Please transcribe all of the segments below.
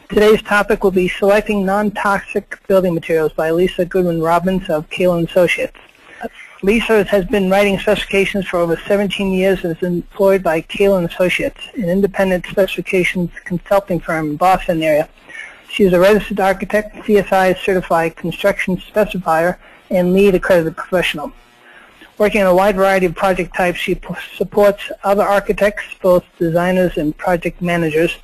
Today's topic will be Selecting Non-Toxic Building Materials by Lisa Goodwin-Robbins of Kaelin Associates. Lisa has been writing specifications for over 17 years and is employed by Kaelin Associates, an independent specifications consulting firm in Boston area. She is a registered architect, CSI certified construction specifier, and lead accredited professional. Working on a wide variety of project types, she supports other architects, both designers and project managers,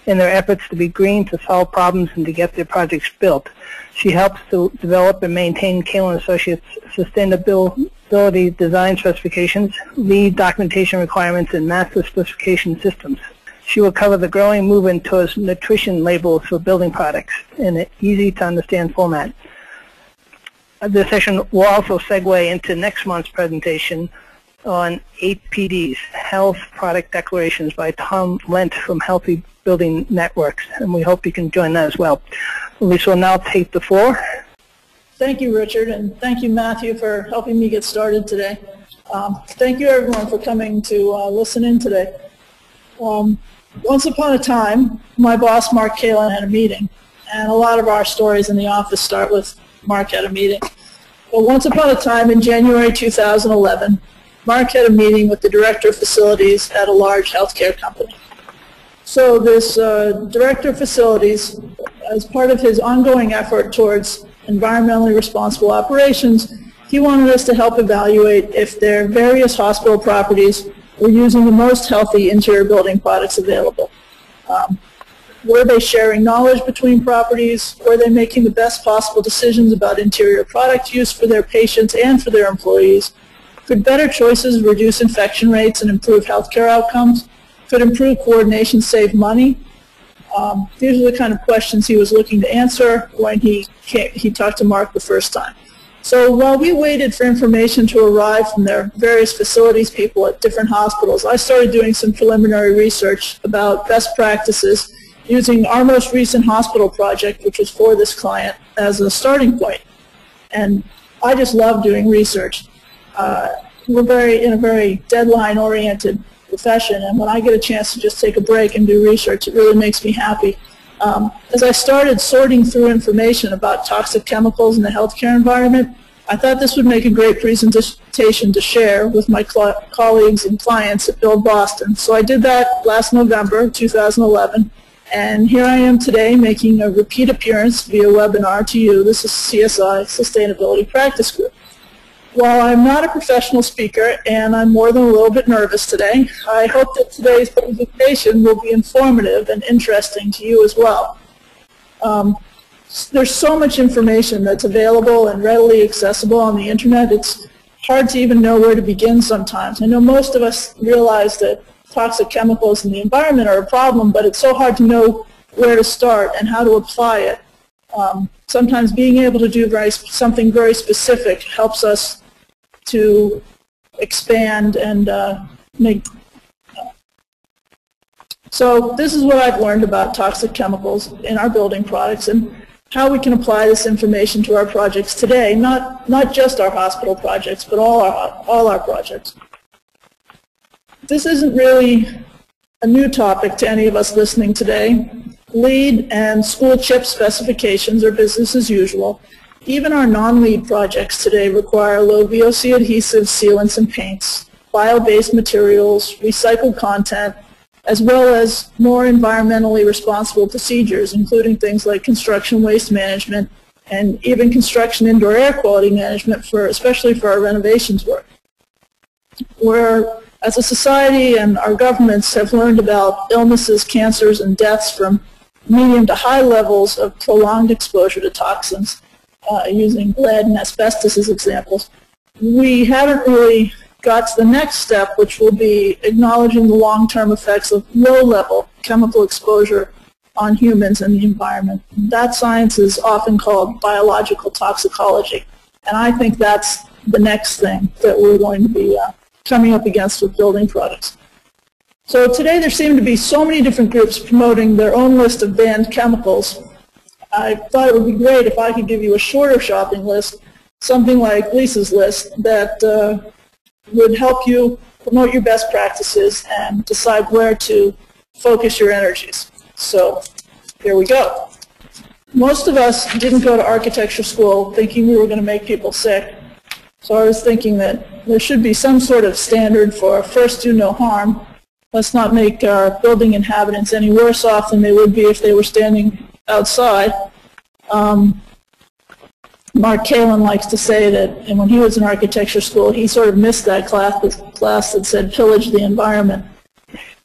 in their efforts to be green, to solve problems, and to get their projects built. She helps to develop and maintain Kaelin Associates' sustainability design specifications, lead documentation requirements, and master specification systems. She will cover the growing movement towards nutrition labels for building products in an easy-to-understand format. This session will also segue into next month's presentation on 8 PDs, Health Product Declarations, by Tom Lent from Healthy Building Networks, and we hope you can join that as well. Lisa will now take the floor. Thank you, Richard, and thank you, Matthew, for helping me get started today. Thank you, everyone, for coming to listen in today. Once upon a time, my boss, Mark Kaelin, had a meeting, and a lot of our stories in the office start with Mark had a meeting. But once upon a time, in January 2011, Mark had a meeting with the director of facilities at a large healthcare company. So this director of facilities, as part of his ongoing effort towards environmentally responsible operations, he wanted us to help evaluate if their various hospital properties were using the most healthy interior building products available. Were they sharing knowledge between properties? Were they making the best possible decisions about interior product use for their patients and for their employees? Could better choices reduce infection rates and improve healthcare outcomes? Could improved coordination save money? These are the kind of questions he was looking to answer when he talked to Mark the first time. So while we waited for information to arrive from their various facilities people at different hospitals, I started doing some preliminary research about best practices using our most recent hospital project, which was for this client, as a starting point. And I just love doing research. We're in a very deadline-oriented profession, and when I get a chance to just take a break and do research, it really makes me happy. As I started sorting through information about toxic chemicals in the healthcare environment, I thought this would make a great presentation to share with my colleagues and clients at Build Boston. So I did that last November 2011, and here I am today making a repeat appearance via webinar to you. This is CSI Sustainability Practice Group. While I'm not a professional speaker and I'm more than a little bit nervous today, I hope that today's presentation will be informative and interesting to you as well. There's so much information that's available and readily accessible on the internet, it's hard to even know where to begin sometimes. I know most of us realize that toxic chemicals in the environment are a problem, but it's so hard to know where to start and how to apply it. Sometimes being able to do something very specific helps us to expand and make. So this is what I've learned about toxic chemicals in our building products and how we can apply this information to our projects today, not just our hospital projects, but all our projects. This isn't really a new topic to any of us listening today. LEED and school chip specifications are business as usual. Even our non-LEED projects today require low VOC adhesives, sealants, and paints, bio-based materials, recycled content, as well as more environmentally responsible procedures, including things like construction waste management and even construction indoor air quality management, especially for our renovations work. Where, as a society and our governments have learned about illnesses, cancers, and deaths from medium to high levels of prolonged exposure to toxins, using lead and asbestos as examples, we haven't really got to the next step, which will be acknowledging the long-term effects of low-level chemical exposure on humans and the environment. That science is often called biological toxicology, and I think that's the next thing that we're going to be coming up against with building products. So today there seem to be so many different groups promoting their own list of banned chemicals. I thought it would be great if I could give you a shorter shopping list, something like Lisa's list, that would help you promote your best practices and decide where to focus your energies. So here we go. Most of us didn't go to architecture school thinking we were going to make people sick. So I was thinking that there should be some sort of standard for first do no harm. Let's not make our building inhabitants any worse off than they would be if they were standing outside. Mark Kalin likes to say that, and when he was in architecture school, he sort of missed that class that said pillage the environment.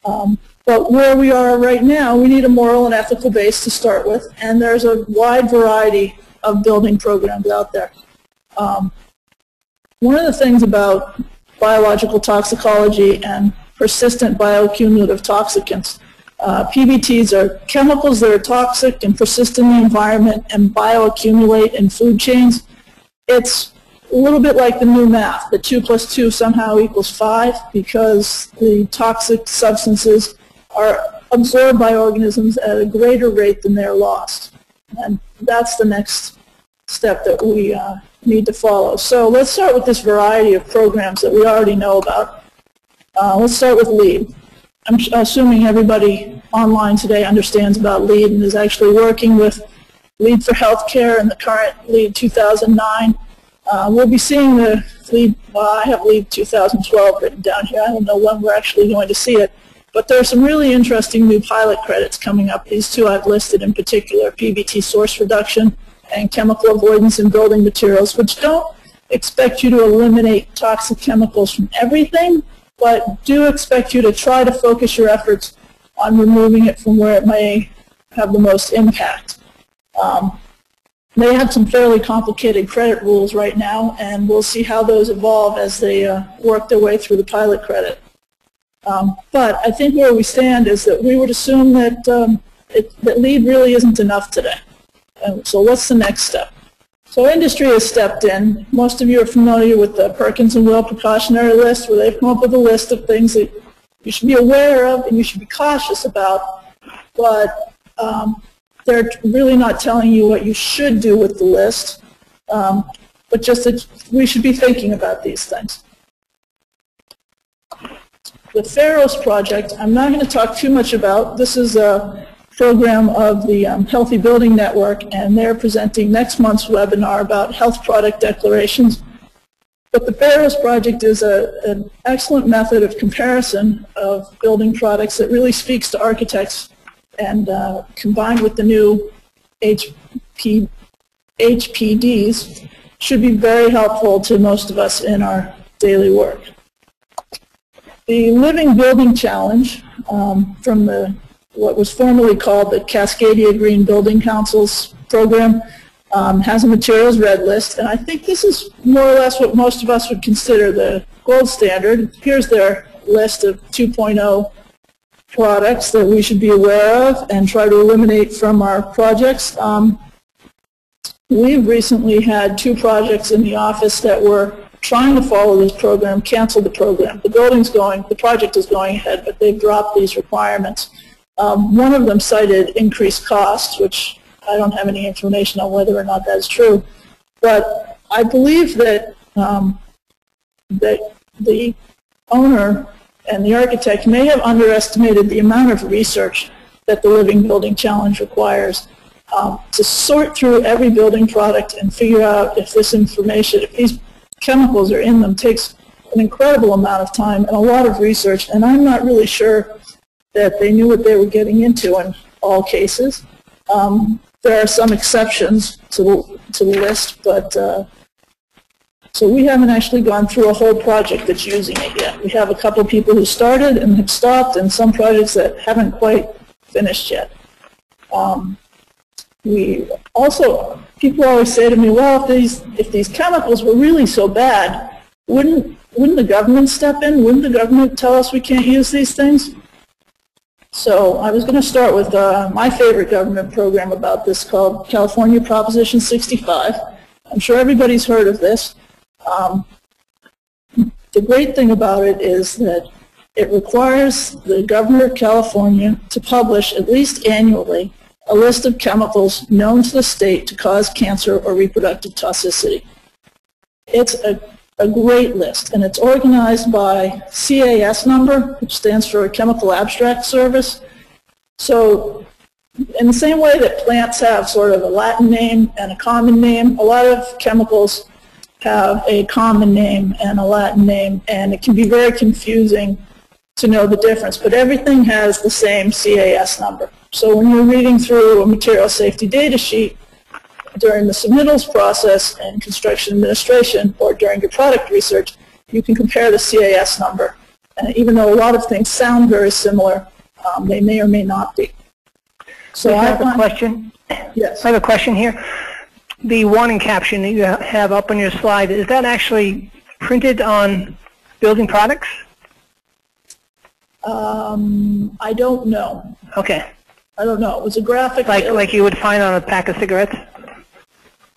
But where we are right now, we need a moral and ethical base to start with, and there's a wide variety of building programs out there. One of the things about biological toxicology and persistent bioaccumulative toxicants, PBTs are chemicals that are toxic and persist in the environment and bioaccumulate in food chains. It's a little bit like the new math, that 2 + 2 somehow equals 5, because the toxic substances are absorbed by organisms at a greater rate than they're lost. And that's the next step that we need to follow. So let's start with this variety of programs that we already know about. Let's start with LEED. I'm assuming everybody online today understands about LEED and is actually working with LEED for Healthcare and the current LEED 2009. We'll be seeing the LEED, well, I have LEED 2012 written down here. I don't know when we're actually going to see it. But there are some really interesting new pilot credits coming up. These two I've listed in particular, PBT source reduction and chemical avoidance in building materials, which don't expect you to eliminate toxic chemicals from everything, but do expect you to try to focus your efforts on removing it from where it may have the most impact. They have some fairly complicated credit rules right now, and we'll see how those evolve as they work their way through the pilot credit. But I think where we stand is that we would assume that, that LEED really isn't enough today. So what's the next step? So industry has stepped in. Most of you are familiar with the Perkins and Will precautionary list, where they've come up with a list of things that you should be aware of and you should be cautious about, but they're really not telling you what you should do with the list, but just that we should be thinking about these things. The Pharos Project, I'm not going to talk too much about. This is a program of the Healthy Building Network, and they're presenting next month's webinar about health product declarations. But the Pharos Project is an excellent method of comparison of building products that really speaks to architects, and combined with the new HPDs should be very helpful to most of us in our daily work. The Living Building Challenge from what was formerly called the Cascadia Green Building Council's program has a materials red list, and I think this is more or less what most of us would consider the gold standard. Here's their list of 2.0 products that we should be aware of and try to eliminate from our projects. We've recently had 2 projects in the office that were trying to follow this program, cancel the program. The project is going ahead, but they've dropped these requirements. One of them cited increased costs, which I don't have any information on whether or not that's true. But I believe that, that the owner and the architect may have underestimated the amount of research that the Living Building Challenge requires to sort through every building product and figure out if this information, if these chemicals are in them, takes an incredible amount of time and a lot of research, and I'm not really sure that they knew what they were getting into in all cases. There are some exceptions to the list, but so we haven't actually gone through a whole project that's using it yet. We have a couple of people who started and have stopped, and some projects that haven't quite finished yet. We also, people always say to me, well, if these chemicals were really so bad, wouldn't the government step in? Wouldn't the government tell us we can't use these things? So I was going to start with my favorite government program about this, called California Proposition 65. I'm sure everybody's heard of this. The great thing about it is that it requires the governor of California to publish at least annually a list of chemicals known to the state to cause cancer or reproductive toxicity. It's a great list, and it's organized by CAS number, which stands for Chemical Abstract Service. So in the same way that plants have sort of a Latin name and a common name, a lot of chemicals have a common name and a Latin name, and it can be very confusing to know the difference, but everything has the same CAS number. So when you're reading through a material safety data sheet during the submittals process and construction administration or during your product research, you can compare the CAS number. And even though a lot of things sound very similar, they may or may not be. So I have a question. Yes. I have a question here. The warning caption that you have up on your slide, is that actually printed on building products? I don't know. Okay. I don't know. It was a graphic. Like you would find on a pack of cigarettes?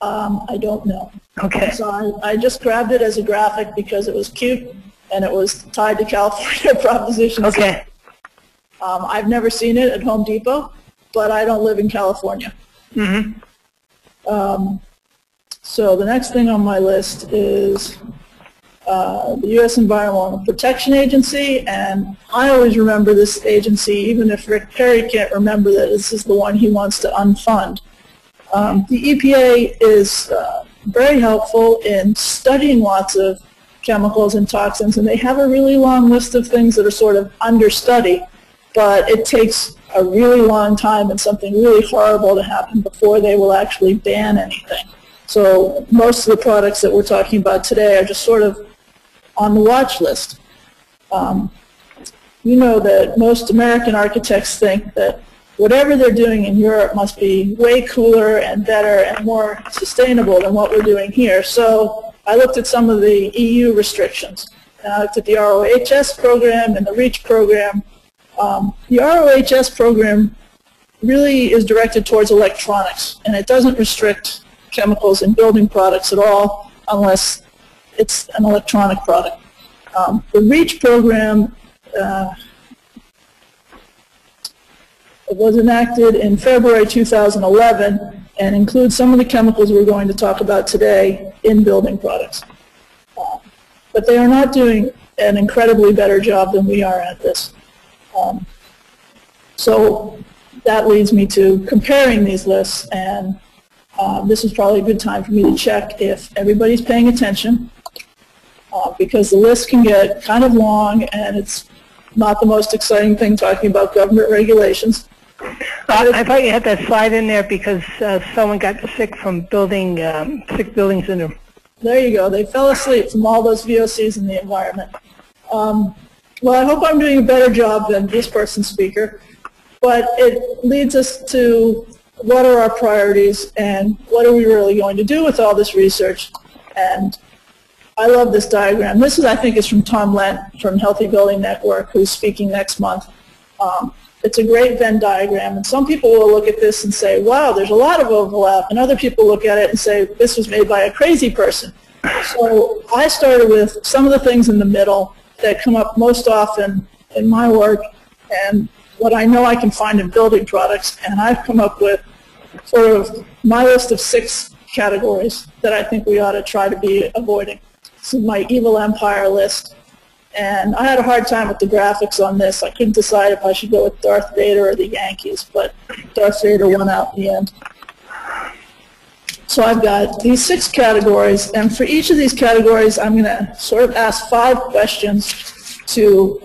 I don't know. Okay. So I just grabbed it as a graphic because it was cute and it was tied to California propositions. Okay. I've never seen it at Home Depot, but I don't live in California. Mm-hmm. So the next thing on my list is the U.S. Environmental Protection Agency, and I always remember this agency, even if Rick Perry can't remember that this is the one he wants to unfund. The EPA is very helpful in studying lots of chemicals and toxins, and they have a really long list of things that are sort of under study, but it takes a really long time and something really horrible to happen before they will actually ban anything. So most of the products that we're talking about today are just sort of on the watch list. You know that most American architects think that whatever they're doing in Europe must be way cooler and better and more sustainable than what we're doing here. So I looked at some of the EU restrictions. And I looked at the ROHS program and the REACH program. The ROHS program really is directed towards electronics, and it doesn't restrict chemicals in building products at all unless it's an electronic product. The REACH program was enacted in February 2011 and includes some of the chemicals we're going to talk about today in building products. But they are not doing an incredibly better job than we are at this. So that leads me to comparing these lists, and this is probably a good time for me to check if everybody's paying attention, because the list can get kind of long and it's not the most exciting thing talking about government regulations. I thought you had that slide in there because someone got sick from building sick building syndrome. There you go. They fell asleep from all those VOCs in the environment. Well, I hope I'm doing a better job than this person's speaker, but it leads us to what are our priorities and what are we really going to do with all this research. And I love this diagram. This is, I think, is from Tom Lent from Healthy Building Network, who's speaking next month. It's a great Venn diagram, and some people will look at this and say, wow, there's a lot of overlap, and other people look at it and say, this was made by a crazy person. So I started with some of the things in the middle that come up most often in my work and what I know I can find in building products, and I've come up with sort of my list of 6 categories that I think we ought to try to be avoiding. This is my evil empire list. And I had a hard time with the graphics on this. I couldn't decide if I should go with Darth Vader or the Yankees, but Darth Vader won out in the end. So I've got these 6 categories, and for each of these categories, I'm going to sort of ask 5 questions to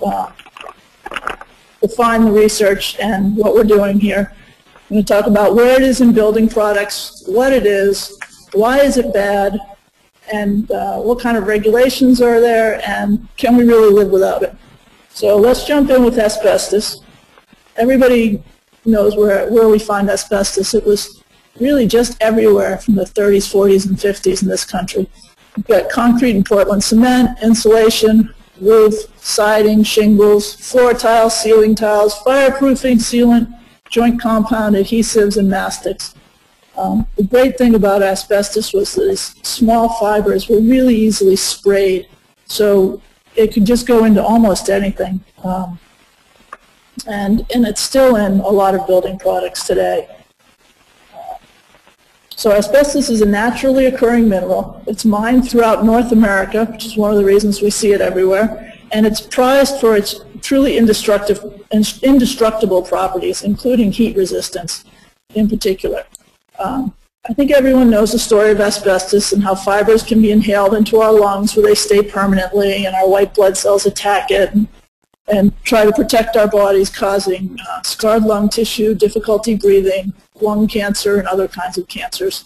define the research and what we're doing here. I'm going to talk about where it is in building products, what it is, why is it bad, and what kind of regulations are there, and can we really live without it? So let's jump in with asbestos. Everybody knows where we find asbestos. It was really just everywhere from the 30s, 40s, and 50s in this country. We've got concrete and Portland cement, insulation, roof, siding, shingles, floor tiles, ceiling tiles, fireproofing, sealant, joint compound, adhesives, and mastics. The great thing about asbestos was that these small fibers were really easily sprayed, so it could just go into almost anything. And it's still in a lot of building products today. So asbestos is a naturally occurring mineral. It's mined throughout North America, which is one of the reasons we see it everywhere. and it's prized for its truly indestructible properties, including heat resistance in particular. I think everyone knows the story of asbestos and how fibers can be inhaled into our lungs where they stay permanently and our white blood cells attack it and try to protect our bodies, causing scarred lung tissue, difficulty breathing, lung cancer, and other kinds of cancers.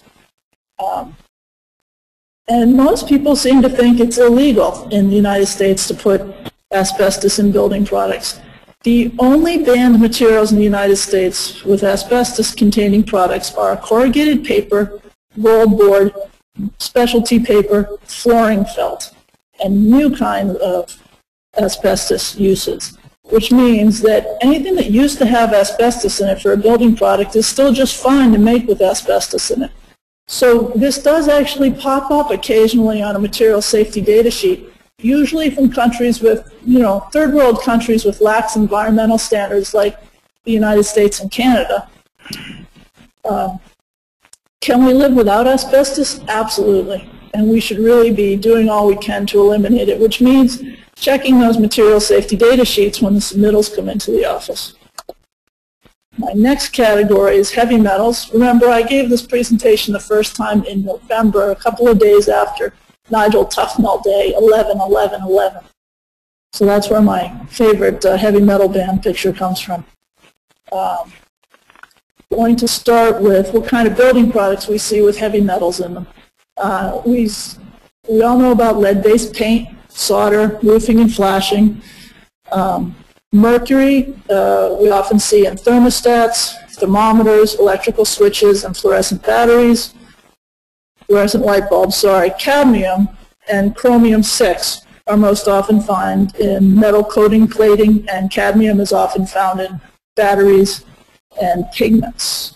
And most people seem to think it's illegal in the United States to put asbestos in building products. The only banned materials in the United States with asbestos-containing products are corrugated paper, rollboard, specialty paper, flooring felt, and new kinds of asbestos uses, which means that anything that used to have asbestos in it for a building product is still just fine to make with asbestos in it. So this does actually pop up occasionally on a material safety data sheet, usually from countries with, third world countries with lax environmental standards like the United States and Canada. Can we live without asbestos? Absolutely. And we should really be doing all we can to eliminate it, which means checking those material safety data sheets when the submittals come into the office. My next category is heavy metals. Remember, I gave this presentation the first time in November, a couple of days after Nigel Tufnell Day, 11/11/11. So that's where my favorite heavy metal band picture comes from. Going to start with what kind of building products we see with heavy metals in them. We all know about lead-based paint, solder, roofing and flashing. Mercury, we often see in thermostats, thermometers, electrical switches, and fluorescent batteries. Fluorescent light bulbs, sorry. Cadmium and chromium-6 are most often found in metal coating plating, and cadmium is often found in batteries and pigments.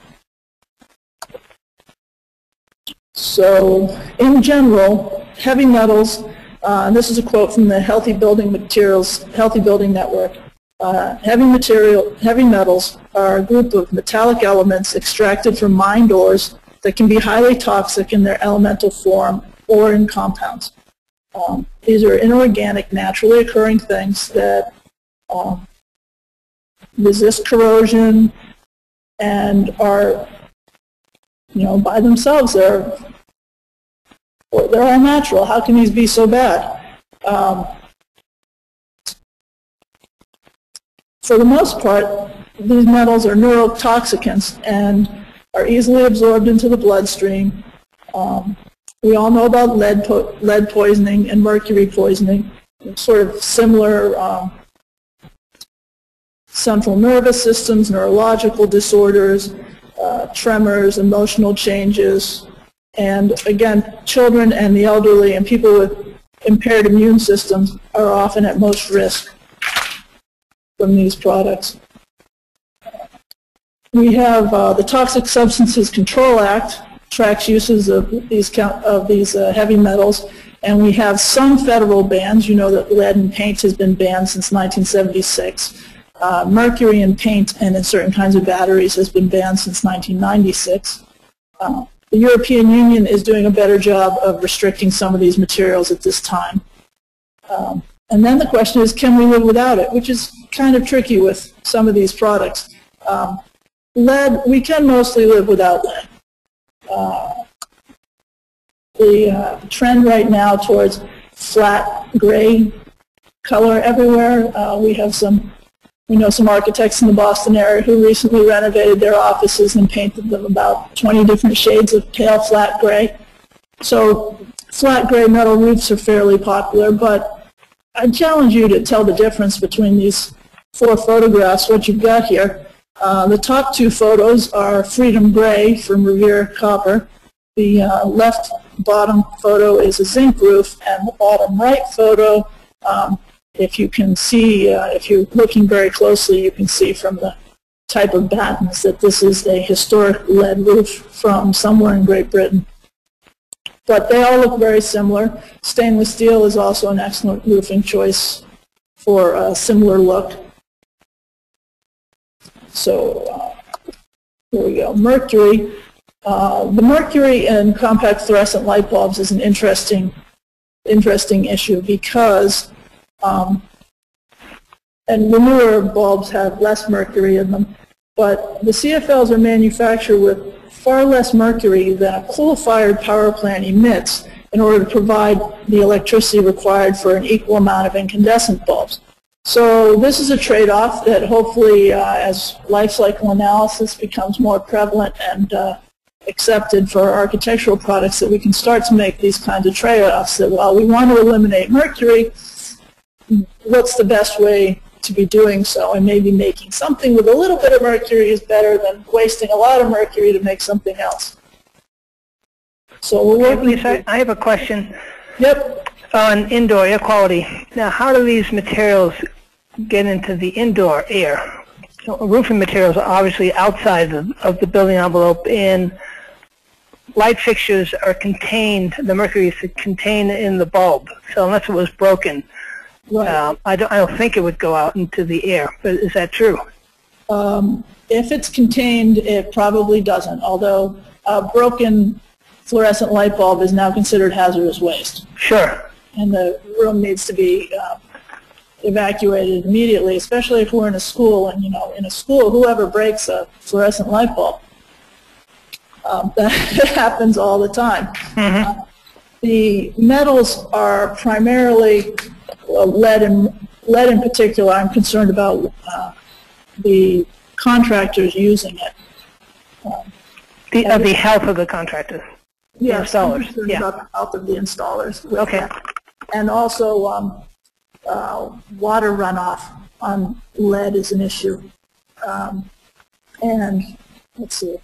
So, in general, heavy metals, and this is a quote from the Healthy Building Materials, Healthy Building Network. Heavy metals are a group of metallic elements extracted from mined ores that can be highly toxic in their elemental form or in compounds. These are inorganic, naturally occurring things that resist corrosion and are, by themselves, they're all natural. How can these be so bad? For the most part, these metals are neurotoxicants and are easily absorbed into the bloodstream. We all know about lead poisoning and mercury poisoning, sort of similar central nervous systems, neurological disorders, tremors, emotional changes, and again, children and the elderly and people with impaired immune systems are often at most risk from these products. We have the Toxic Substances Control Act, tracks uses of these heavy metals, and we have some federal bans. You know that lead in paint has been banned since 1976. Mercury in paint and in certain kinds of batteries has been banned since 1996. The European Union is doing a better job of restricting some of these materials at this time. And then the question is, can we live without it, which is kind of tricky with some of these products. Lead, we can mostly live without lead. The trend right now towards flat gray color everywhere. We know some architects in the Boston area who recently renovated their offices and painted them about 20 different shades of pale flat gray. So flat gray metal roofs are fairly popular, but I challenge you to tell the difference between these four photographs, what you've got here. The top two photos are Freedom Gray from Revere Copper. The left bottom photo is a zinc roof, and the bottom right photo, if you can see, if you're looking very closely, you can see from the type of battens that this is a historic lead roof from somewhere in Great Britain. But they all look very similar. Stainless steel is also an excellent roofing choice for a similar look. So here we go. Mercury. The mercury in compact fluorescent light bulbs is an interesting issue because and the newer bulbs have less mercury in them. But the CFLs are manufactured with far less mercury than a coal-fired power plant emits in order to provide the electricity required for an equal amount of incandescent bulbs. So this is a trade-off that hopefully, as life cycle analysis becomes more prevalent and accepted for architectural products, that we can start to make these kinds of trade-offs, that while we want to eliminate mercury, what's the best way to be doing so? And maybe making something with a little bit of mercury is better than wasting a lot of mercury to make something else. So we're working. Lisa, I have a question. Yep. On indoor air quality. Now, how do these materials get into the indoor air? So roofing materials are obviously outside of the building envelope, and light fixtures are contained, the mercury is contained in the bulb. So unless it was broken, right. I don't think it would go out into the air. But is that true? If it's contained, it probably doesn't, although a broken fluorescent light bulb is now considered hazardous waste. Sure. And the room needs to be evacuated immediately, especially if we're in a school. And, you know, in a school, whoever breaks a fluorescent light bulb, that happens all the time. Mm-hmm. The metals are primarily lead in particular. I'm concerned about the contractors using it. The health of the contractors. Yes, installers. I'm concerned about the health of the installers. Okay. That. And also water runoff on lead is an issue. And let's see.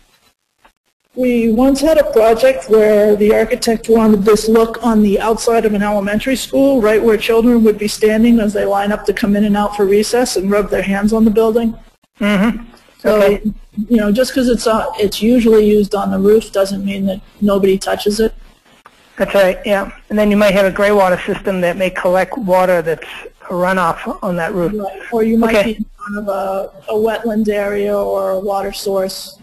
We once had a project where the architect wanted this look on the outside of an elementary school, right where children would be standing as they line up to come in and out for recess and rub their hands on the building. Mm-hmm. So, okay. You know, just because it's usually used on the roof doesn't mean that nobody touches it. That's right, yeah. And then you might have a gray water system that may collect water that's a runoff on that roof. Right. Or you might be in front of a wetland area or a water source.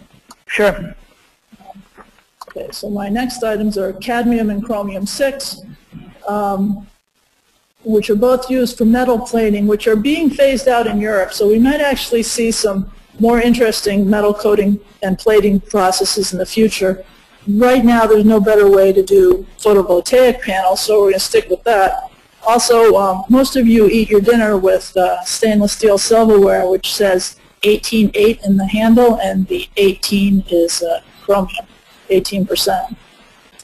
Sure. Okay, so my next items are cadmium and chromium 6, which are both used for metal plating, which are being phased out in Europe. So we might actually see some more interesting metal coating and plating processes in the future. Right now, there's no better way to do photovoltaic panels, so we're going to stick with that. Also, most of you eat your dinner with stainless steel silverware, which says 18.8 in the handle, and the 18 is chromium, 18%.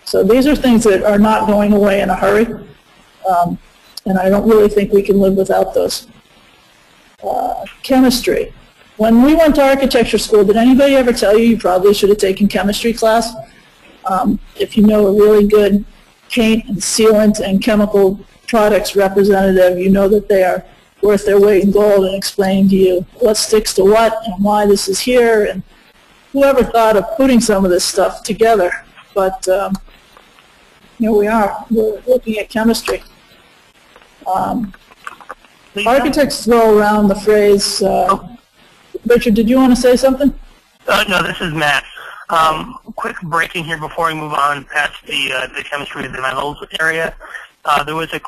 So these are things that are not going away in a hurry, and I don't really think we can live without those. Chemistry. When we went to architecture school, did anybody ever tell you probably should have taken chemistry class? If you know a really good paint and sealant and chemical products representative, you know that they are worth their weight in gold in explaining to you what sticks to what and why this is here, and whoever thought of putting some of this stuff together. But here we are. We're looking at chemistry. Architects throw around the phrase, Richard, did you want to say something? No, this is Matt. Quick breaking here before we move on past the chemistry of the metals area. There was a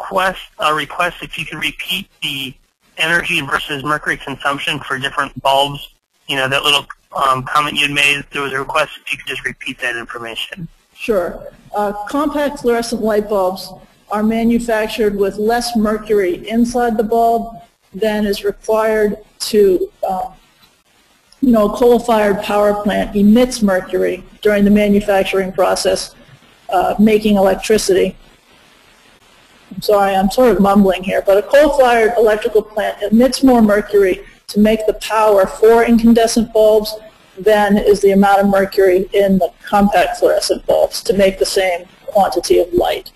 request if you could repeat the energy versus mercury consumption for different bulbs. You know, that little comment you had made, there was a request if you could just repeat that information. Sure. Compact fluorescent light bulbs are manufactured with less mercury inside the bulb than is required to you know, a coal-fired power plant emits mercury during the manufacturing process, making electricity. I'm sorry, I'm sort of mumbling here, but a coal-fired electrical plant emits more mercury to make the power for incandescent bulbs than is the amount of mercury in the compact fluorescent bulbs to make the same quantity of light.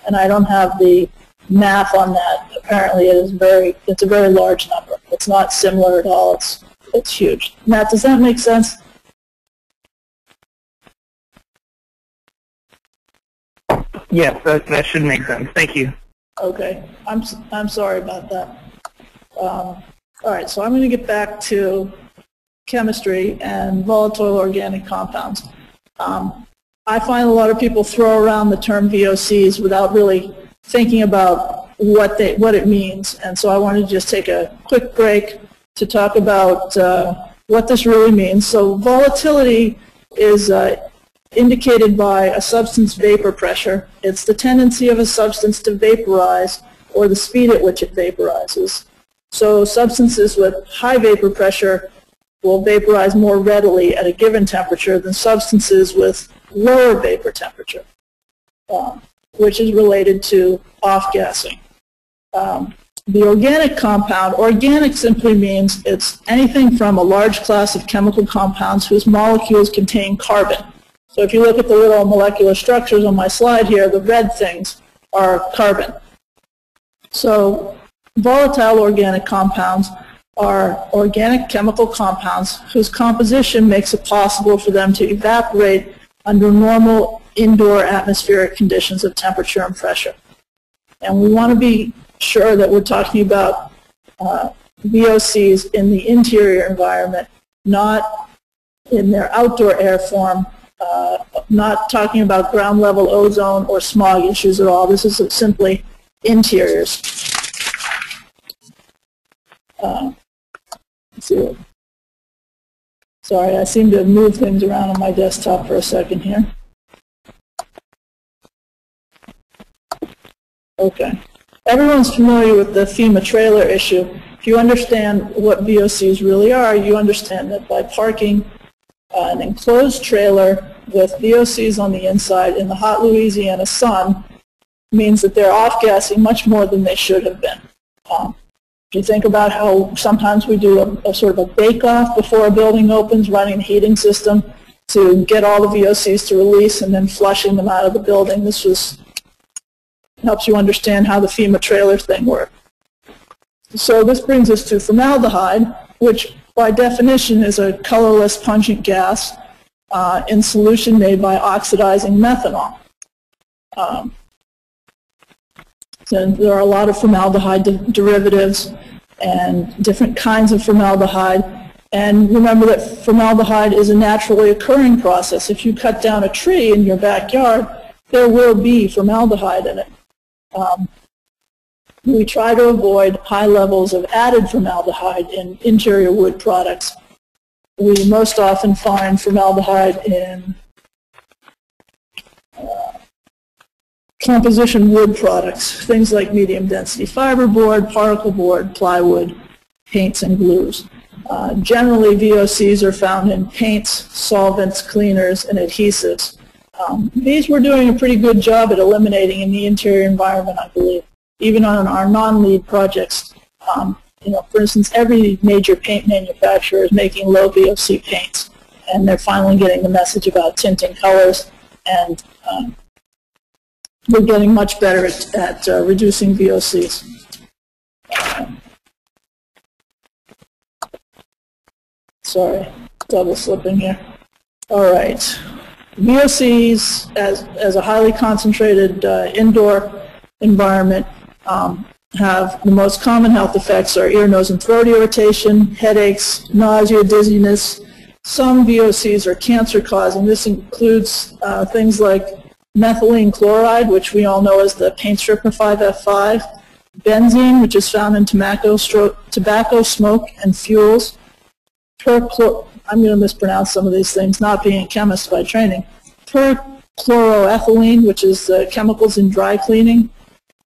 And I don't have the math on that. Apparently it's a very large number. It's not similar at all. It's huge. Matt, does that make sense? Yes, that should make sense. Thank you. Okay. I'm sorry about that. All right, so I'm going to get back to chemistry and volatile organic compounds. I find a lot of people throw around the term VOCs without really thinking about what it means. And so I wanted to just take a quick break to talk about what this really means. So volatility is indicated by a substance vapor pressure. It's the tendency of a substance to vaporize or the speed at which it vaporizes. So substances with high vapor pressure will vaporize more readily at a given temperature than substances with lower vapor temperature, which is related to off-gassing. The organic compound, organic simply means it's anything from a large class of chemical compounds whose molecules contain carbon. So if you look at the little molecular structures on my slide here, the red things are carbon. So volatile organic compounds are organic chemical compounds whose composition makes it possible for them to evaporate under normal indoor atmospheric conditions of temperature and pressure. And we want to be sure that we're talking about VOCs in the interior environment, not in their outdoor air form, not talking about ground level ozone or smog issues at all. This is simply interiors. Let's see. Sorry, I seem to have moved things around on my desktop for a second here. Okay. Everyone's familiar with the FEMA trailer issue. If you understand what VOCs really are, you understand that by parking an enclosed trailer with VOCs on the inside in the hot Louisiana sun means that they're off-gassing much more than they should have been. If you think about how sometimes we do a sort of a bake-off before a building opens, running the heating system to get all the VOCs to release and then flushing them out of the building. This helps you understand how the FEMA trailer thing works. So this brings us to formaldehyde, which by definition is a colorless pungent gas in solution made by oxidizing methanol. And there are a lot of formaldehyde derivatives and different kinds of formaldehyde. And remember that formaldehyde is a naturally occurring process. If you cut down a tree in your backyard, there will be formaldehyde in it. We try to avoid high levels of added formaldehyde in interior wood products. We most often find formaldehyde in composition wood products, things like medium density fiberboard, particle board, plywood, paints, and glues. Generally, VOCs are found in paints, solvents, cleaners, and adhesives. These we're doing a pretty good job at eliminating in the interior environment, I believe. Even on our non-lead projects, for instance, every major paint manufacturer is making low VOC paints, and they're finally getting the message about tinting colors, and we're getting much better at reducing VOCs. Sorry, double slipping here. All right. VOCs, as a highly concentrated indoor environment, have the most common health effects are ear, nose, and throat irritation, headaches, nausea, dizziness. Some VOCs are cancer-causing. This includes things like methylene chloride, which we all know as the paint stripper 5F5, benzene, which is found in tobacco smoke and fuels, I'm going to mispronounce some of these things, not being a chemist by training, perchloroethylene, which is chemicals in dry cleaning,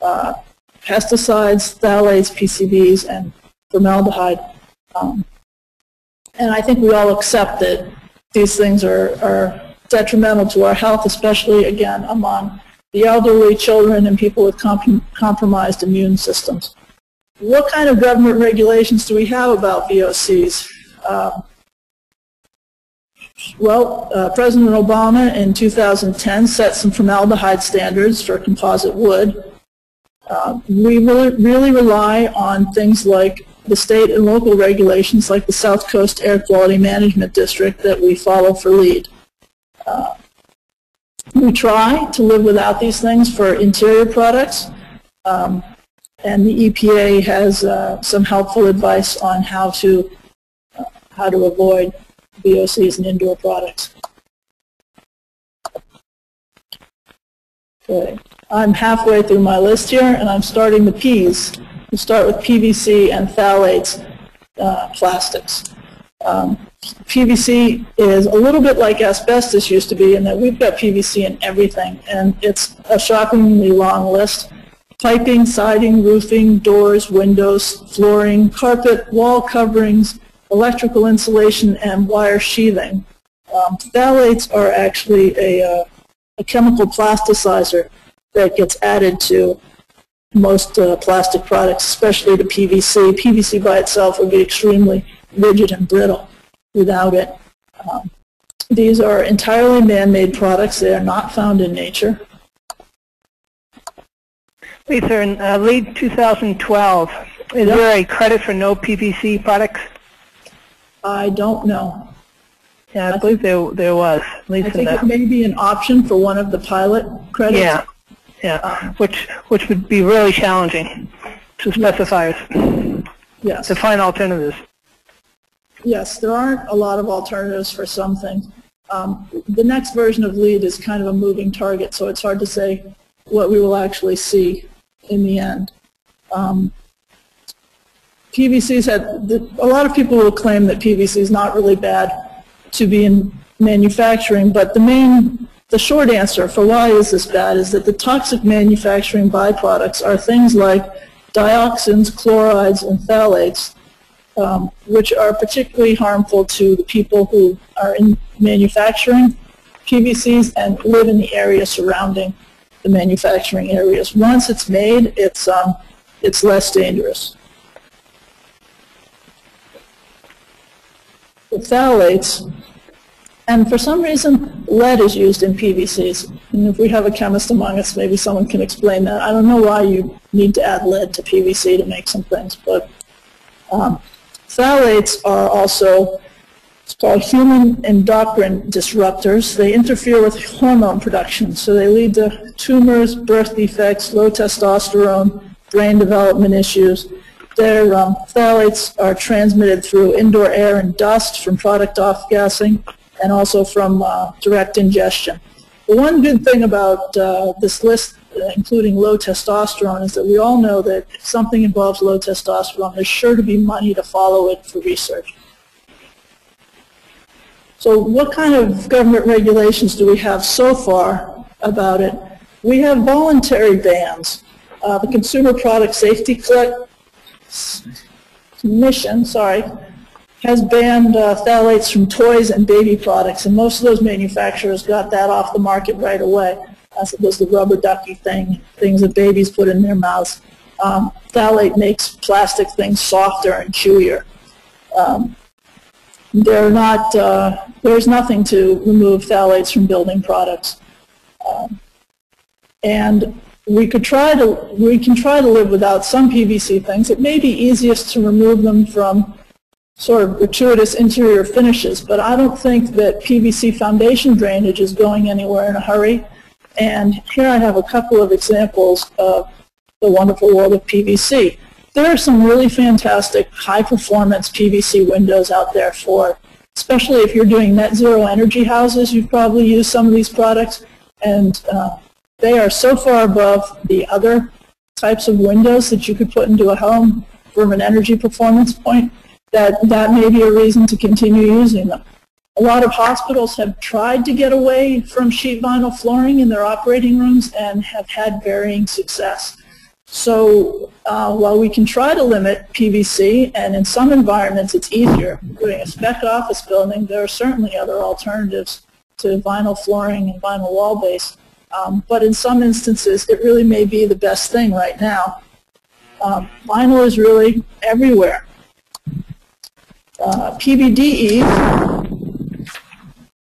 pesticides, phthalates, PCBs, and formaldehyde. And I think we all accept that these things are detrimental to our health, especially, again, among the elderly, children, and people with compromised immune systems. What kind of government regulations do we have about VOCs? President Obama in 2010 set some formaldehyde standards for composite wood. We really rely on things like the state and local regulations like the South Coast Air Quality Management District that we follow for LEED. We try to live without these things for interior products, and the EPA has some helpful advice on how to avoid VOCs in indoor products. Okay. I'm halfway through my list here, and I'm starting the P's. We start with PVC and phthalates plastics. PVC is a little bit like asbestos used to be in that we've got PVC in everything, and it's a shockingly long list. Piping, siding, roofing, doors, windows, flooring, carpet, wall coverings, electrical insulation, and wire sheathing. Phthalates are actually a chemical plasticizer that gets added to most plastic products, especially to PVC. PVC by itself would be extremely rigid and brittle without it. These are entirely man-made products. They are not found in nature. Lisa, in late 2012, is there a credit for no PVC products? I don't know. Yeah, I believe there was. At least I think it may be an option for one of the pilot credits. Yeah, which would be really challenging to specifiers. Yes. To find alternatives. Yes, there aren't a lot of alternatives for some things. The next version of LEED is kind of a moving target, so it's hard to say what we will actually see in the end. PVC's had, a lot of people will claim that PVC is not really bad to be in manufacturing, but the short answer for why is this bad is that the toxic manufacturing byproducts are things like dioxins, chlorides, and phthalates, which are particularly harmful to the people who are in manufacturing PVCs and live in the area surrounding the manufacturing areas. Once it's made, it's less dangerous. The phthalates, and for some reason, lead is used in PVCs. And if we have a chemist among us, maybe someone can explain that. I don't know why you need to add lead to PVC to make some things, but phthalates are also, it's called human endocrine disruptors. They interfere with hormone production, so they lead to tumors, birth defects, low testosterone, brain development issues. Their phthalates are transmitted through indoor air and dust from product off-gassing and also from direct ingestion. The one good thing about this list, including low testosterone, is that we all know that if something involves low testosterone, there's sure to be money to follow it for research. So what kind of government regulations do we have so far about it? We have voluntary bans. The Consumer Product Safety Commission, has banned phthalates from toys and baby products, and most of those manufacturers got that off the market right away, as it was the rubber ducky things that babies put in their mouths. Phthalate makes plastic things softer and chewier. There's nothing to remove phthalates from building products. And we can try to live without some PVC things. It may be easiest to remove them from sort of gratuitous interior finishes, but I don't think that PVC foundation drainage is going anywhere in a hurry. And here I have a couple of examples of the wonderful world of PVC. There are some really fantastic high-performance PVC windows out there for, especially if you're doing net zero energy houses, you've probably used some of these products, and they are so far above the other types of windows that you could put into a home from an energy performance point that may be a reason to continue using them. A lot of hospitals have tried to get away from sheet vinyl flooring in their operating rooms and have had varying success. So while we can try to limit PVC, and in some environments it's easier, including a spec office building, there are certainly other alternatives to vinyl flooring and vinyl wall base. But in some instances, it really may be the best thing right now. Vinyl is really everywhere. PBDE,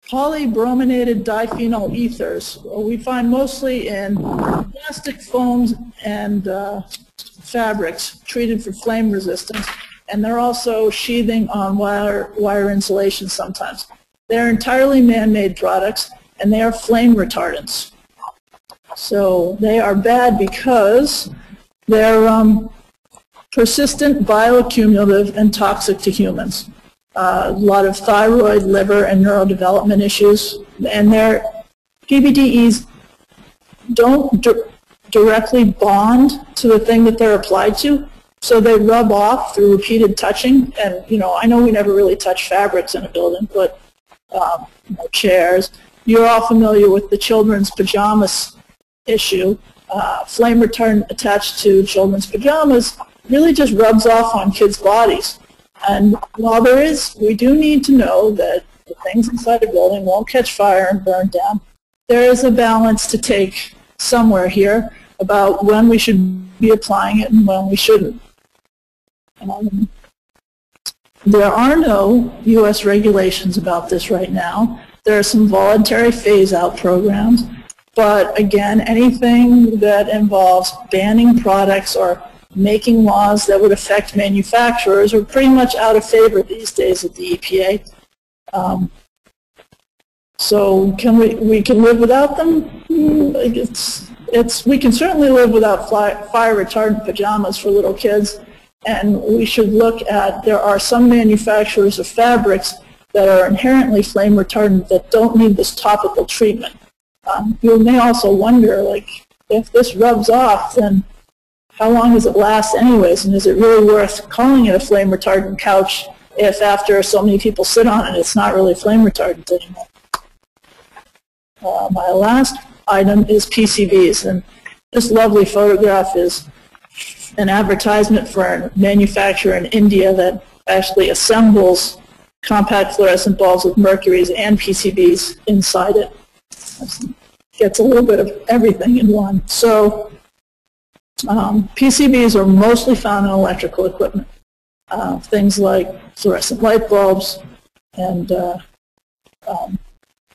polybrominated diphenyl ethers, we find mostly in plastic foams and fabrics treated for flame resistance, and they're also sheathing on wire insulation sometimes. They're entirely man-made products, and they are flame retardants. So they are bad because they're persistent, bioaccumulative, and toxic to humans. A lot of thyroid, liver, and neurodevelopment issues. And their PBDEs don't directly bond to the thing that they're applied to. So they rub off through repeated touching. And, you know, I know we never really touch fabrics in a building, but you know, chairs. You're all familiar with the children's pajamas issue. Flame retardant attached to children's pajamas really just rubs off on kids' bodies. And while we do need to know that the things inside a building won't catch fire and burn down, there is a balance to take somewhere here about when we should be applying it and when we shouldn't. There are no U.S. regulations about this right now. There are some voluntary phase-out programs, but again, anything that involves banning products or making laws that would affect manufacturers are pretty much out of favor these days at the EPA. So we can live without them? We can certainly live without fire retardant pajamas for little kids. And we should look at, there are some manufacturers of fabrics that are inherently flame retardant that don't need this topical treatment. You may also wonder, like, if this rubs off, then how long does it last anyways? And is it really worth calling it a flame retardant couch if after so many people sit on it, it's not really flame retardant anymore? My last item is PCBs. And this lovely photograph is an advertisement for a manufacturer in India that actually assembles compact fluorescent bulbs with mercuries and PCBs inside it. Gets a little bit of everything in one. So PCBs are mostly found in electrical equipment. Things like fluorescent light bulbs and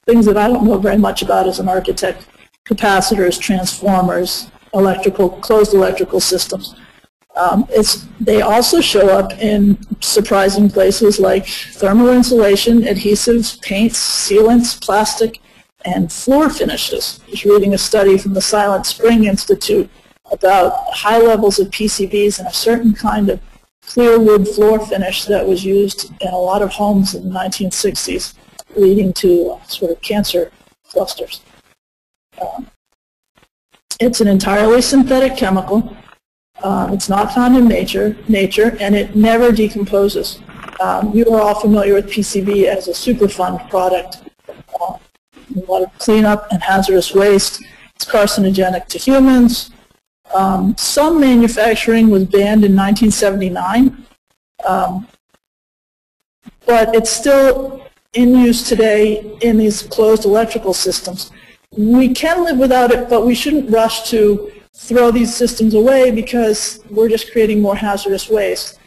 things that I don't know very much about as an architect, capacitors, transformers, closed electrical systems. They also show up in surprising places like thermal insulation, adhesives, paints, sealants, plastic, and floor finishes. I was reading a study from the Silent Spring Institute about high levels of PCBs and a certain kind of clear wood floor finish that was used in a lot of homes in the 1960s, leading to sort of cancer clusters. It's an entirely synthetic chemical. It's not found in nature, and it never decomposes. You are all familiar with PCB as a Superfund product. A lot of cleanup and hazardous waste. It's carcinogenic to humans. Some manufacturing was banned in 1979, but it's still in use today in these closed electrical systems. We can live without it, but we shouldn't rush to throw these systems away because we're just creating more hazardous waste.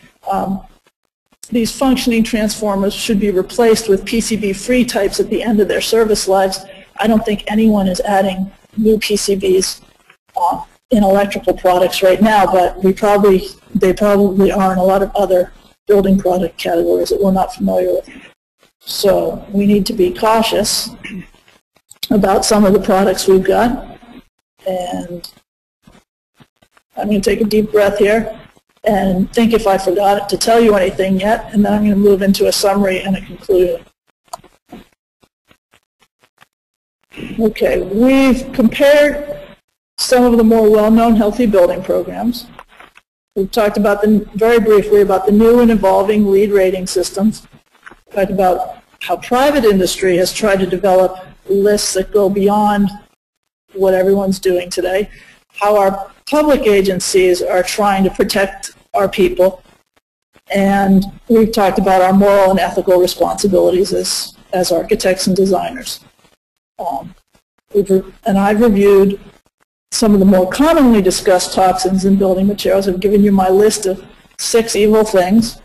These functioning transformers should be replaced with PCB-free types at the end of their service lives. I don't think anyone is adding new PCBs in electrical products right now, but they probably are in a lot of other building product categories that we're not familiar with. So we need to be cautious about some of the products we've got. And I'm going to take a deep breath here and think if I forgot to tell you anything yet, and then I'm going to move into a summary and a conclusion. Okay, we've compared some of the more well-known healthy building programs. We've talked about very briefly about the new and evolving LEED rating systems. We've talked about how private industry has tried to develop lists that go beyond what everyone's doing today, how our public agencies are trying to protect our people, and we've talked about our moral and ethical responsibilities as architects and designers. And I've reviewed some of the more commonly discussed toxins in building materials. I've given you my list of 6 evil things,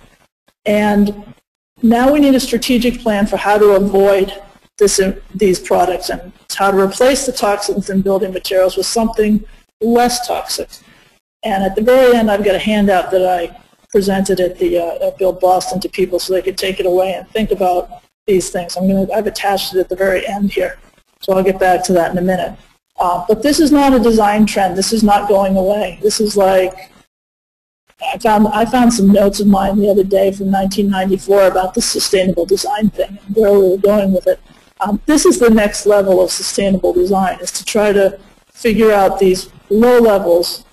and now we need a strategic plan for how to avoid these products and how to replace the toxins in building materials with something less toxic. And at the very end, I've got a handout that I presented at Build Boston to people so they could take it away and think about these things. I've attached it at the very end here, so I'll get back to that in a minute. But this is not a design trend. This is not going away. This is like, I found some notes of mine the other day from 1994 about the sustainable design thing and where we were going with it. This is the next level of sustainable design, is to try to figure out these low levels.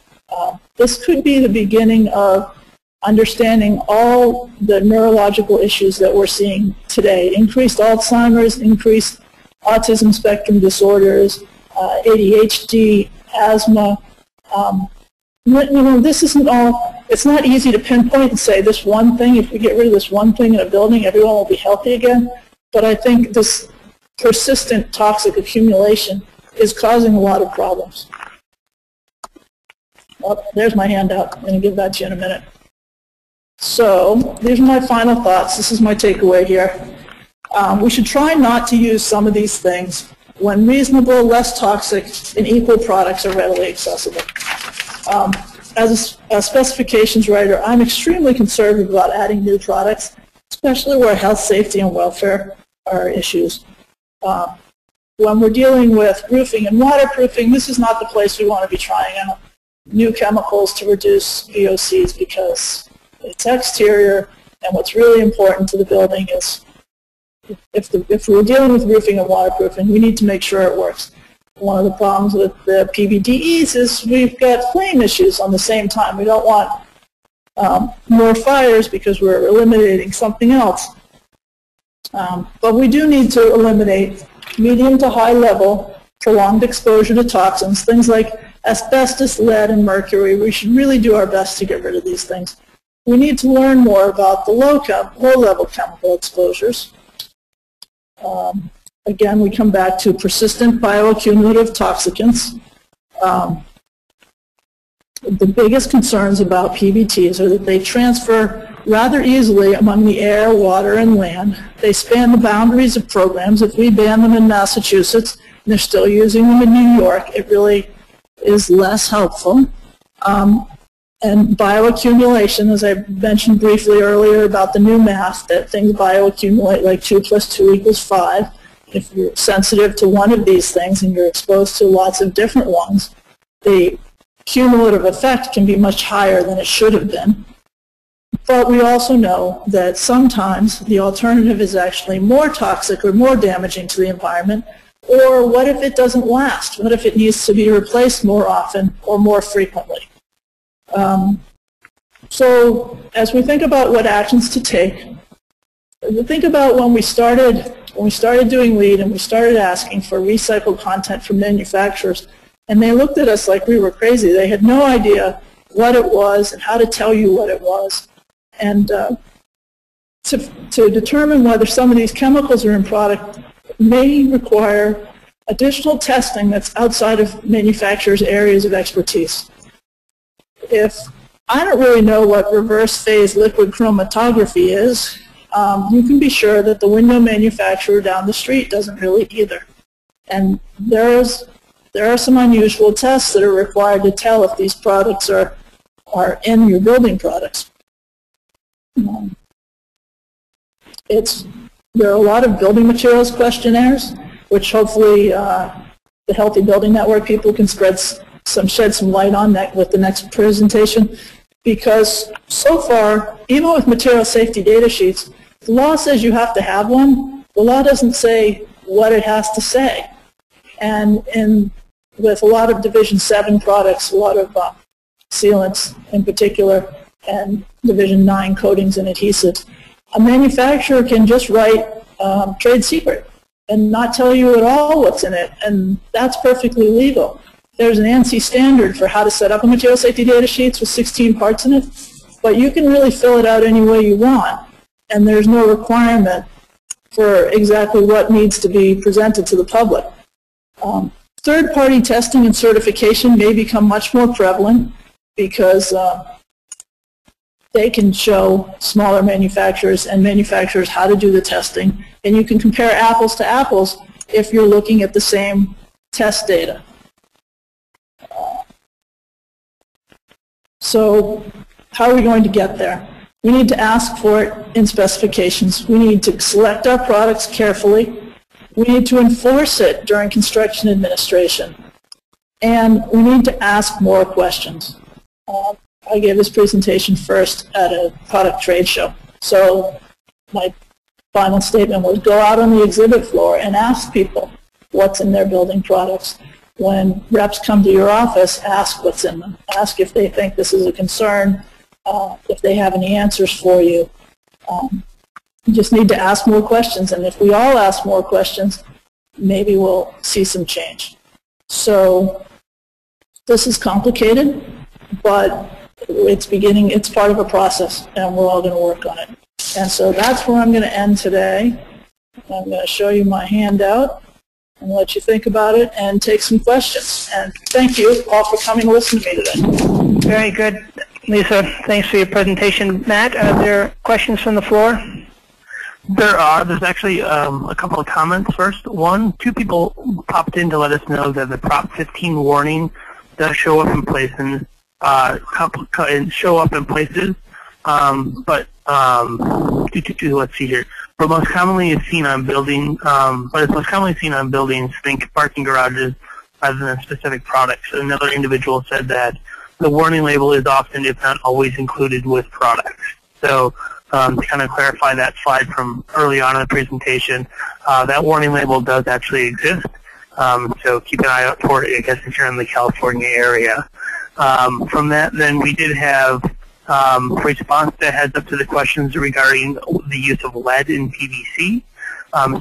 This could be the beginning of understanding all the neurological issues that we're seeing today. Increased Alzheimer's, increased autism spectrum disorders, ADHD, asthma. This isn't all, it's not easy to pinpoint and say this one thing, if we get rid of this one thing in a building, everyone will be healthy again. But I think this persistent toxic accumulation is causing a lot of problems. Oh, there's my handout. I'm going to give that to you in a minute. So these are my final thoughts. This is my takeaway here. We should try not to use some of these things when reasonable, less toxic, and equal products are readily accessible. As a specifications writer, I'm extremely conservative about adding new products, especially where health, safety, and welfare are issues. When we're dealing with roofing and waterproofing, this is not the place we want to be trying out new chemicals to reduce VOCs, because it's exterior, and what's really important to the building is if we're dealing with roofing and waterproofing, we need to make sure it works. One of the problems with the PBDEs is we've got flame issues on the same time. We don't want more fires because we're eliminating something else. But we do need to eliminate medium to high level prolonged exposure to toxins, things like asbestos, lead, and mercury. We should really do our best to get rid of these things. We need to learn more about the low-level chemical exposures. Again, we come back to persistent bioaccumulative toxicants. The biggest concerns about PBTs are that they transfer rather easily among the air, water, and land. They span the boundaries of programs. If we ban them in Massachusetts and they're still using them in New York, it really is less helpful. And bioaccumulation, as I mentioned briefly earlier about the new math, that things bioaccumulate like 2 + 2 = 5. If you're sensitive to one of these things and you're exposed to lots of different ones, the cumulative effect can be much higher than it should have been. But we also know that sometimes the alternative is actually more toxic or more damaging to the environment. Or what if it doesn't last? What if it needs to be replaced more often or more frequently? So as we think about what actions to take, think about when we started doing LEED and we started asking for recycled content from manufacturers, and they looked at us like we were crazy. They had no idea what it was and how to tell you what it was. And to determine whether some of these chemicals are in product may require additional testing that's outside of manufacturers' areas of expertise. If I don't really know what reverse phase liquid chromatography is, you can be sure that the window manufacturer down the street doesn't really either. And there are some unusual tests that are required to tell if these products are in your building products. There are a lot of building materials questionnaires, which hopefully the Healthy Building Network people can shed some light on that with the next presentation. Because so far, even with material safety data sheets, the law says you have to have one. The law doesn't say what it has to say. And with a lot of Division 7 products, a lot of sealants in particular, and Division 9 coatings and adhesives, a manufacturer can just write trade secret and not tell you at all what's in it, and that's perfectly legal. There's an ANSI standard for how to set up a material safety data sheets with 16 parts in it, but you can really fill it out any way you want, and there's no requirement for exactly what needs to be presented to the public. Third-party testing and certification may become much more prevalent because they can show smaller manufacturers and manufacturers how to do the testing, and you can compare apples to apples if you're looking at the same test data. So how are we going to get there? We need to ask for it in specifications. We need to select our products carefully. We need to enforce it during construction administration. And we need to ask more questions. I gave this presentation first at a product trade show. So my final statement was go out on the exhibit floor and ask people what's in their building products. when reps come to your office, ask what's in them. Ask if they think this is a concern, if they have any answers for you. You just need to ask more questions, and if we all ask more questions, maybe we'll see some change. So this is complicated, but it's part of a process, and we're all going to work on it. And so that's where I'm going to end today. I'm going to show you my handout and let you think about it and take some questions. And thank you all for coming to listen to me today. Very good, Lisa. Thanks for your presentation. Matt, are there questions from the floor? There are. There's actually a couple of comments first. Two people popped in to let us know that the Prop 15 warning does show up in places, let's see here. But most commonly is seen on buildings. Think parking garages rather than specific products. Another individual said that the warning label is often, if not always, included with products. So to kind of clarify that slide from early on in the presentation, that warning label does actually exist. So keep an eye out for it, I guess, if you're in the California area. From that, then we did have response that heads up to the questions regarding the use of lead in PVC.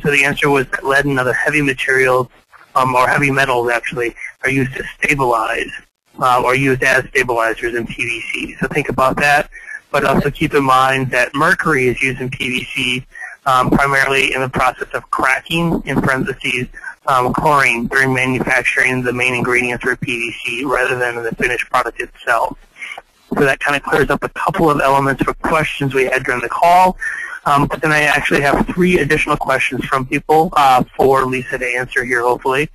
So the answer was that lead and other heavy materials, or heavy metals actually, are used to stabilize, or used as stabilizers in PVC. So think about that, but also keep in mind that mercury is used in PVC primarily in the process of cracking, in parentheses, chlorine, during manufacturing the main ingredients for PVC rather than the finished product itself. So that kind of clears up a couple of elements for questions we had during the call. But then I actually have 3 additional questions from people for Lisa to answer here, hopefully.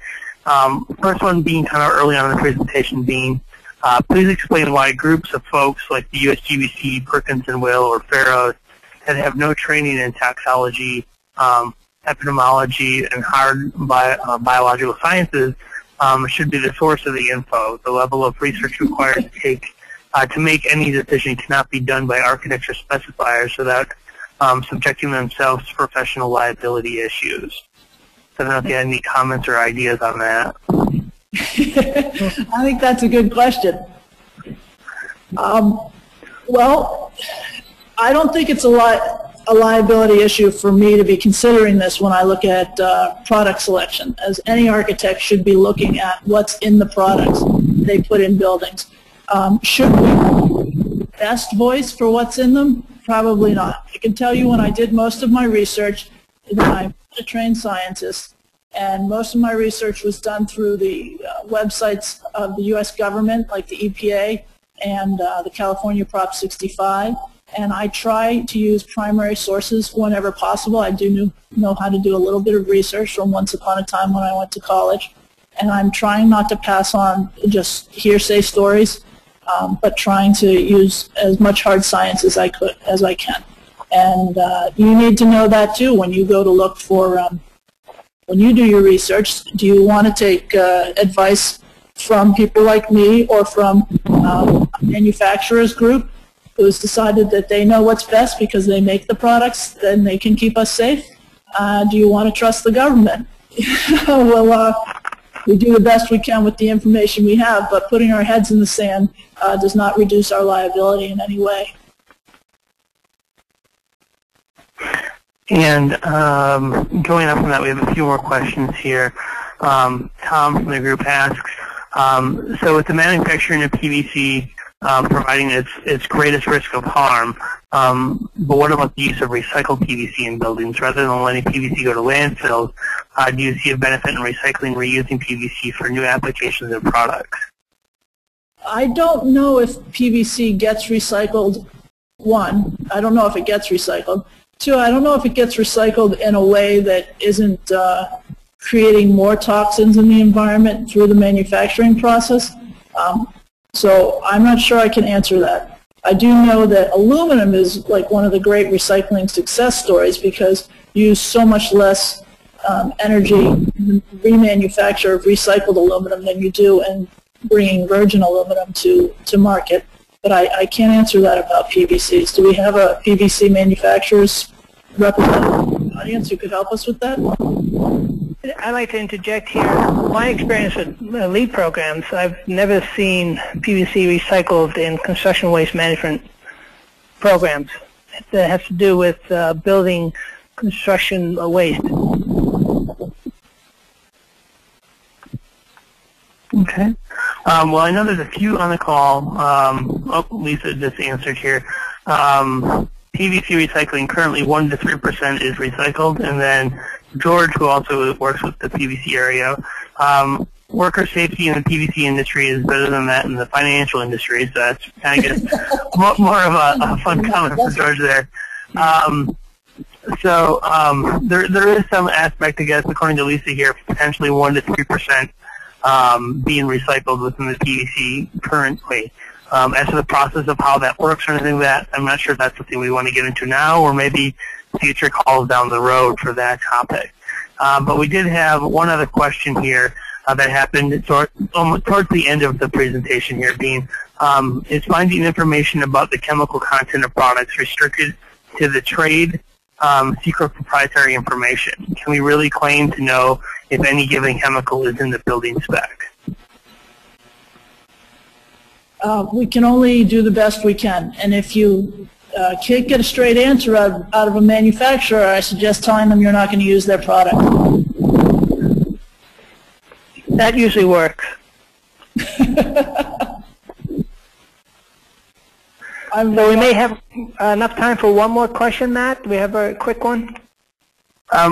First one being kind of early on in the presentation being, please explain why groups of folks like the USGBC, Perkins and Will, or Pharos that have no training in toxicology, epidemiology, and hard biological sciences should be the source of the info. The level of research required to make any decision cannot be done by architects or specifiers without subjecting themselves to professional liability issues. So I don't know if you had any comments or ideas on that. I think that's a good question. Well, I don't think it's a liability issue for me to be considering this when I look at product selection, as any architect should be looking at what's in the products they put in buildings. Should we be best voice for what's in them? Probably not. I can tell you when I did most of my research, that I'm a trained scientist, and most of my research was done through the websites of the U.S. government, like the EPA and the California Prop 65, and I try to use primary sources whenever possible. I do know how to do a little bit of research from once upon a time when I went to college, and I'm trying not to pass on just hearsay stories, but trying to use as much hard science as I can. And you need to know that too when you go to look for, when you do your research. Do you want to take advice from people like me or from a manufacturer's group who's decided that they know what's best because they make the products, then they can keep us safe? Do you want to trust the government? Well, we do the best we can with the information we have, but putting our heads in the sand does not reduce our liability in any way. And going up from that, we have a few more questions here. Tom from the group asks, so with the manufacturing of PVC providing its greatest risk of harm, but what about the use of recycled PVC in buildings? Rather than letting PVC go to landfills, do you see a benefit in recycling, reusing PVC for new applications and products? I don't know if PVC gets recycled. One, I don't know if it gets recycled. Two, I don't know if it gets recycled in a way that isn't creating more toxins in the environment through the manufacturing process. So I'm not sure I can answer that. I do know that aluminum is like one of the great recycling success stories because you use so much less energy in the remanufacture of recycled aluminum than you do in bringing virgin aluminum to market. But I can't answer that about PVCs. Do we have a PVC manufacturer's representative in the audience who could help us with that? I'd like to interject here. My experience with LEED programs, I've never seen PVC recycled in construction waste management programs. That has to do with building construction waste. Okay. Well, I know there's a few on the call. Oh, Lisa just answered here. PVC recycling, currently 1 to 3% is recycled. And then George, who also works with the PVC area, worker safety in the PVC industry is better than that in the financial industry. So that's kind of more of a fun comment for George there. There is some aspect, I guess, according to Lisa here, potentially 1 to 3% being recycled within the PVC currently. As to the process of how that works or anything like that, I'm not sure if that's something we want to get into now or maybe future calls down the road for that topic. But we did have one other question here that happened towards the end of the presentation here, being is finding information about the chemical content of products restricted to the trade secret proprietary information? Can we really claim to know if any given chemical is in the building spec? We can only do the best we can, and if you can't get a straight answer out of a manufacturer, I suggest telling them you're not going to use their product. That usually works. So we may have enough time for one more question, Matt. Do we have a quick one?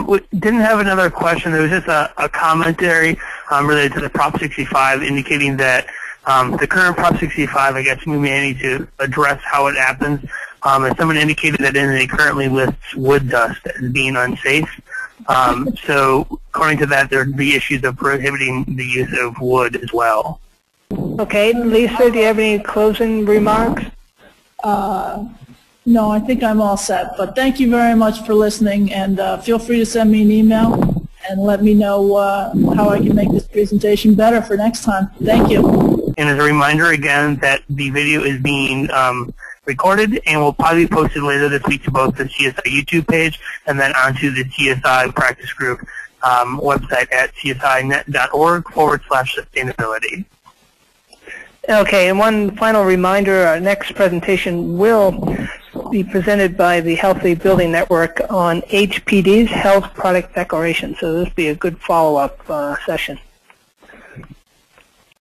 We didn't have another question. There was just a commentary related to the Prop 65 indicating that the current Prop 65, I guess we may need to address how it happens. And someone indicated that it currently lists wood dust as being unsafe. So according to that, there would be issues of prohibiting the use of wood as well. Okay, Lisa, do you have any closing remarks? No, I think I'm all set. But thank you very much for listening, and feel free to send me an email and let me know how I can make this presentation better for next time. Thank you. And as a reminder again that the video is being recorded and will probably be posted later this week to both the CSI YouTube page and then onto the CSI practice group website at csinet.org/sustainability. Okay, and one final reminder, our next presentation will be presented by the Healthy Building Network on HPD's Health Product Declaration. So this will be a good follow-up session.